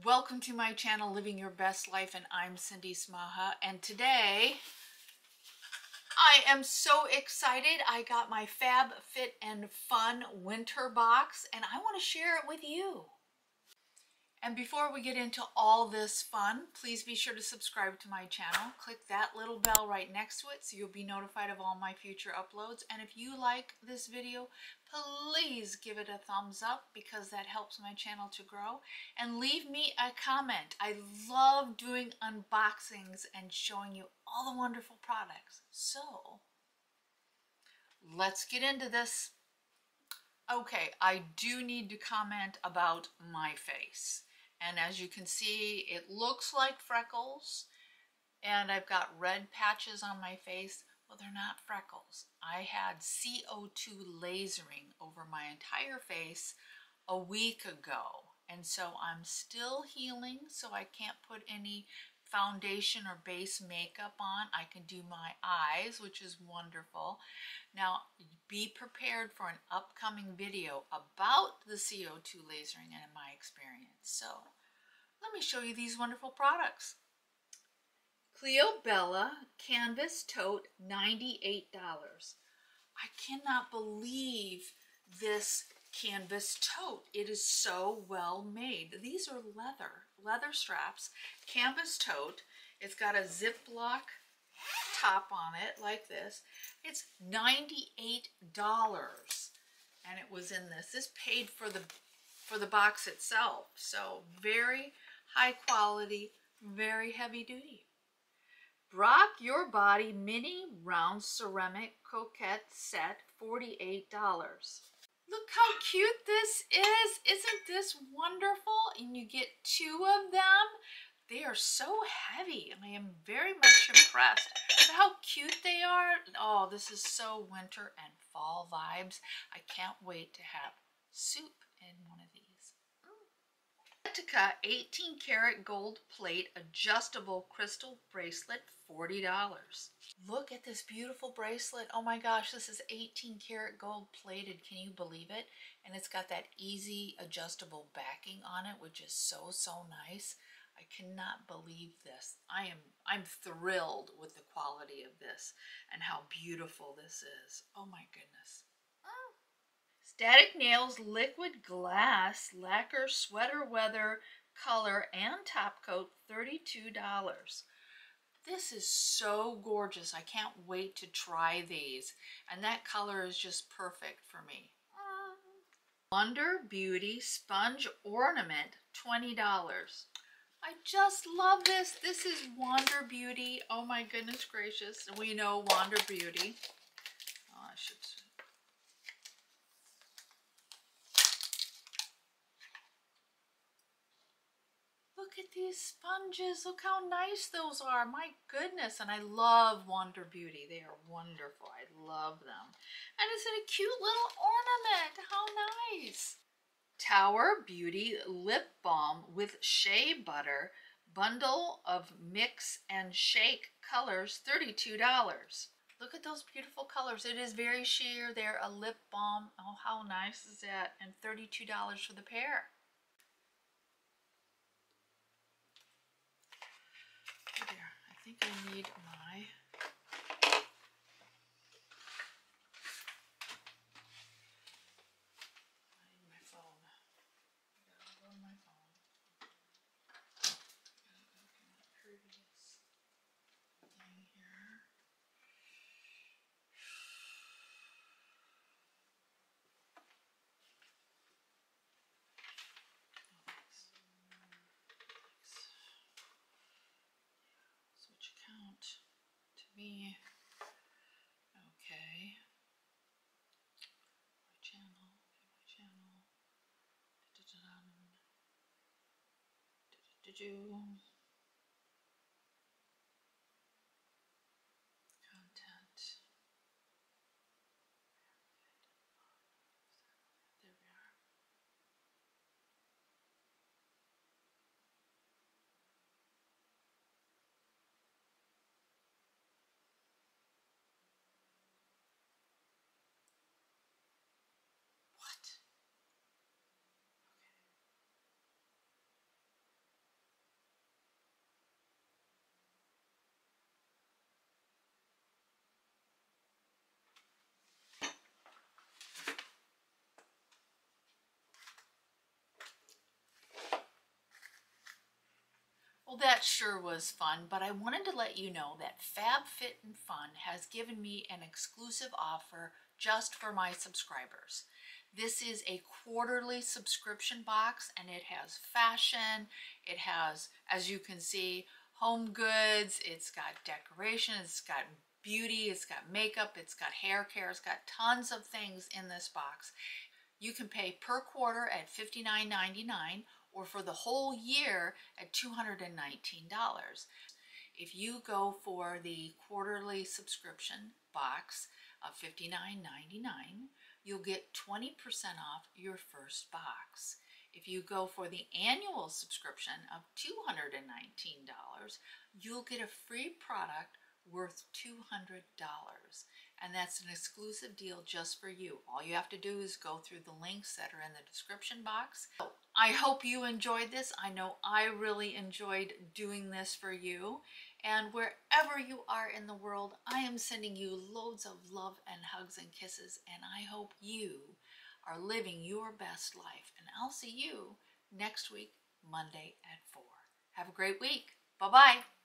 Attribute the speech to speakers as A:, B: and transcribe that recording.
A: Welcome to my channel, Living Your Best Life, and I'm Cindy Smaha. And today, I am so excited. I got my FabFitFun winter box, and I want to share it with you. And before we get into all this fun, please be sure to subscribe to my channel. Click that little bell right next to it so you'll be notified of all my future uploads. And if you like this video, please give it a thumbs up because that helps my channel to grow. And leave me a comment. I love doing unboxings and showing you all the wonderful products. So, let's get into this. Okay, I do need to comment about my face. And as you can see, it looks like freckles, and I've got red patches on my face. Well, they're not freckles. I had CO2 lasering over my entire face a week ago, and so I'm still healing, so I can't put any foundation or base makeup on. I can do my eyes, which is wonderful. Now, be prepared for an upcoming video about the CO2 lasering and my experience. So, let me show you these wonderful products. Cleo Bella Canvas Tote, $98. I cannot believe this canvas tote. It is so well made. These are leather straps, canvas tote. It's got a Ziploc top on it like this. It's $98, and it was in this. This paid for the box itself. So very high quality, very heavy duty. Rock Your Body Mini Round Ceramic Coet Set, $48. Look how cute this is. Isn't this wonderful? And you get two of them. They are so heavy. I am very much impressed with how cute they are. Oh, this is so winter and fall vibes. I can't wait to have soup in one of these. Etica 18 karat gold plate adjustable crystal bracelet, $40. Look at this beautiful bracelet. Oh my gosh, this is 18 karat gold plated. Can you believe it? And it's got that easy adjustable backing on it, which is so nice. I cannot believe this. I'm thrilled with the quality of this and how beautiful this is. Oh my goodness. Static Nails Liquid Glass Lacquer Sweater Weather Color and Top Coat, $32. This is so gorgeous. I can't wait to try these. And that color is just perfect for me. Wonder Beauty Sponge Ornament, $20. I just love this. This is Wonder Beauty. Oh my goodness gracious. We know Wonder Beauty. Oh, I should... Look at these sponges. Look how nice those are. My goodness. And I love Wonder Beauty. They are wonderful. I love them. And it's in a cute little ornament. How nice. Tower Beauty Lip Balm with Shea Butter. Bundle of Mix and Shake colors, $32. Look at those beautiful colors. It is very sheer. They're a lip balm. Oh, how nice is that? And $32 for the pair. I think I need my phone. I gotta go to my phone. I gotta go to my previous thing here. Switch account to me. Okay. My channel. Content. There we are. What? Well, that sure was fun, but I wanted to let you know that FabFitFun has given me an exclusive offer just for my subscribers. This is a quarterly subscription box, and it has fashion, it has, as you can see, home goods, it's got decoration, it's got beauty, it's got makeup, it's got hair care, it's got tons of things in this box. You can pay per quarter at $59.99 or for the whole year at $219. If you go for the quarterly subscription box of $59.99, you'll get 20% off your first box. If you go for the annual subscription of $219, you'll get a free product worth $200. And that's an exclusive deal just for you. All you have to do is go through the links that are in the description box. So I hope you enjoyed this. I know I really enjoyed doing this for you. And wherever you are in the world, I am sending you loads of love and hugs and kisses. And I hope you are living your best life. And I'll see you next week, Monday at 4. Have a great week. Bye-bye.